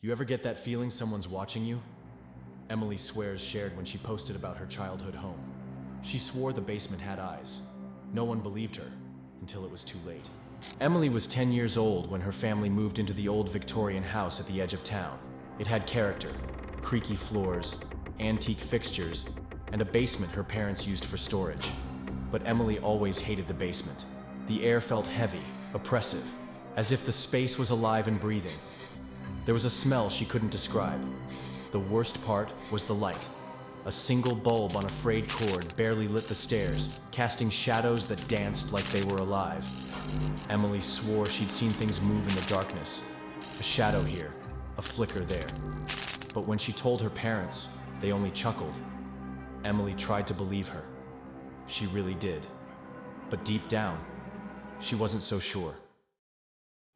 You ever get that feeling someone's watching you? Emily swears shared when she posted about her childhood home. She swore the basement had eyes. No one believed her, until it was too late. Emily was 10 years old when her family moved into the old Victorian house at the edge of town. It had character, creaky floors, antique fixtures, and a basement her parents used for storage. But Emily always hated the basement. The air felt heavy, oppressive, as if the space was alive and breathing. There was a smell she couldn't describe. The worst part was the light. A single bulb on a frayed cord barely lit the stairs, casting shadows that danced like they were alive. Emily swore she'd seen things move in the darkness. A shadow here, a flicker there. But when she told her parents, they only chuckled. Emily tried to believe her. She really did. But deep down, she wasn't so sure.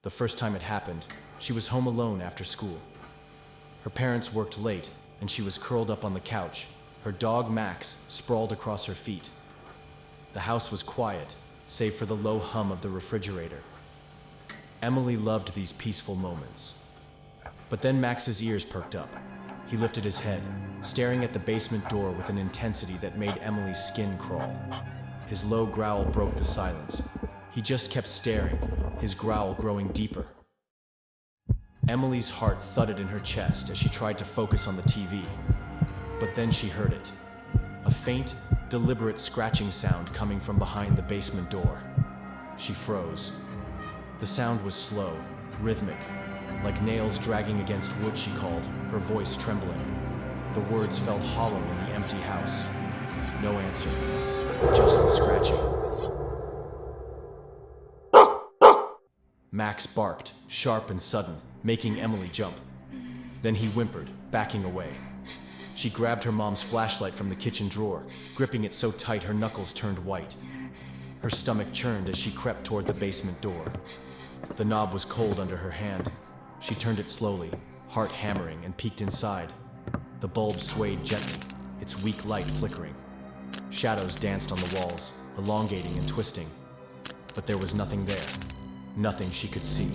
The first time it happened, she was home alone after school. Her parents worked late, and she was curled up on the couch, her dog Max sprawled across her feet. The house was quiet, save for the low hum of the refrigerator. Emily loved these peaceful moments. But then Max's ears perked up. He lifted his head, staring at the basement door with an intensity that made Emily's skin crawl. His low growl broke the silence. He just kept staring, his growl growing deeper. Emily's heart thudded in her chest as she tried to focus on the TV. But then she heard it. A faint, deliberate scratching sound coming from behind the basement door. She froze. The sound was slow, rhythmic, like nails dragging against wood, she called, her voice trembling. The words felt hollow in the empty house. No answer, just the scratching. Max barked, sharp and sudden, making Emily jump. Then he whimpered, backing away. She grabbed her mom's flashlight from the kitchen drawer, gripping it so tight her knuckles turned white. Her stomach churned as she crept toward the basement door. The knob was cold under her hand. She turned it slowly, heart hammering, and peeked inside. The bulb swayed gently, its weak light flickering. Shadows danced on the walls, elongating and twisting. But there was nothing there, nothing she could see.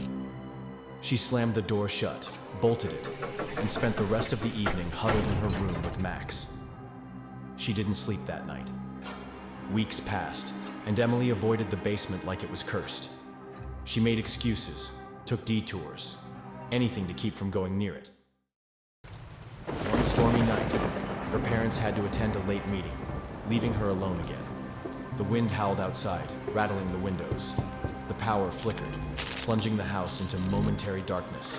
She slammed the door shut, bolted it, and spent the rest of the evening huddled in her room with Max. She didn't sleep that night. Weeks passed, and Emily avoided the basement like it was cursed. She made excuses, took detours, anything to keep from going near it. One stormy night, her parents had to attend a late meeting, leaving her alone again. The wind howled outside, rattling the windows. The power flickered, plunging the house into momentary darkness.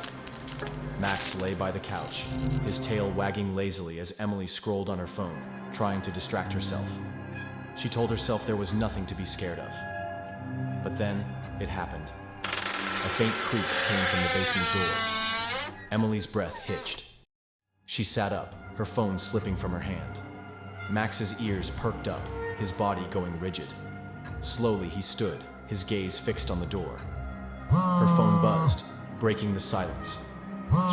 Max lay by the couch, his tail wagging lazily as Emily scrolled on her phone, trying to distract herself. She told herself there was nothing to be scared of. But then, it happened. A faint creak came from the basement door. Emily's breath hitched. She sat up, her phone slipping from her hand. Max's ears perked up, his body going rigid. Slowly he stood, his gaze fixed on the door. Her phone buzzed, breaking the silence.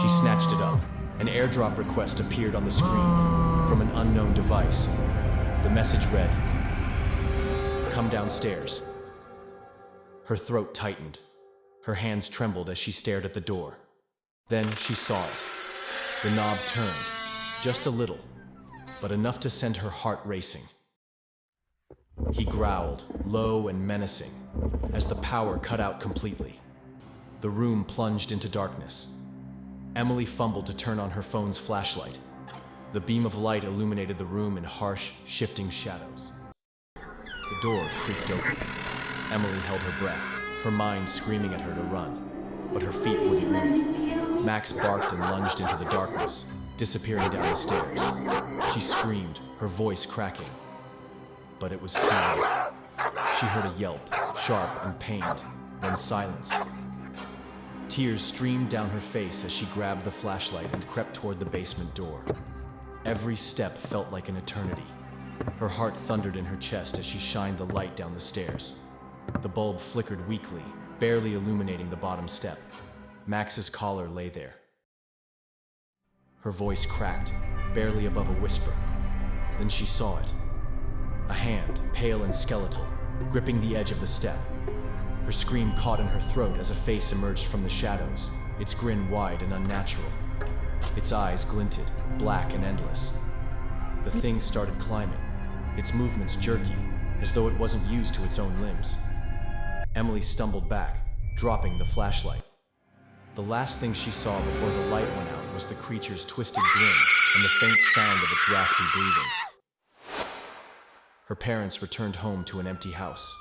She snatched it up. An airdrop request appeared on the screen from an unknown device. The message read, "Come downstairs." Her throat tightened. Her hands trembled as she stared at the door. Then she saw it. The knob turned, just a little, but enough to send her heart racing. He growled, low and menacing, as the power cut out completely. The room plunged into darkness. Emily fumbled to turn on her phone's flashlight. The beam of light illuminated the room in harsh, shifting shadows. The door creaked open. Emily held her breath, her mind screaming at her to run, but her feet wouldn't move. Max barked and lunged into the darkness, disappearing down the stairs. She screamed, her voice cracking. But it was too late. She heard a yelp, sharp and pained, then silence. Tears streamed down her face as she grabbed the flashlight and crept toward the basement door. Every step felt like an eternity. Her heart thundered in her chest as she shined the light down the stairs. The bulb flickered weakly, barely illuminating the bottom step. Max's collar lay there. Her voice cracked, barely above a whisper. Then she saw it. A hand, pale and skeletal, gripping the edge of the step. Her scream caught in her throat as a face emerged from the shadows, its grin wide and unnatural. Its eyes glinted, black and endless. The thing started climbing, its movements jerky, as though it wasn't used to its own limbs. Emily stumbled back, dropping the flashlight. The last thing she saw before the light went out was the creature's twisted grin and the faint sound of its raspy breathing. Her parents returned home to an empty house.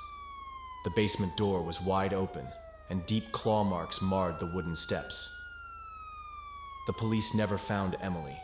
The basement door was wide open, and deep claw marks marred the wooden steps. The police never found Emily,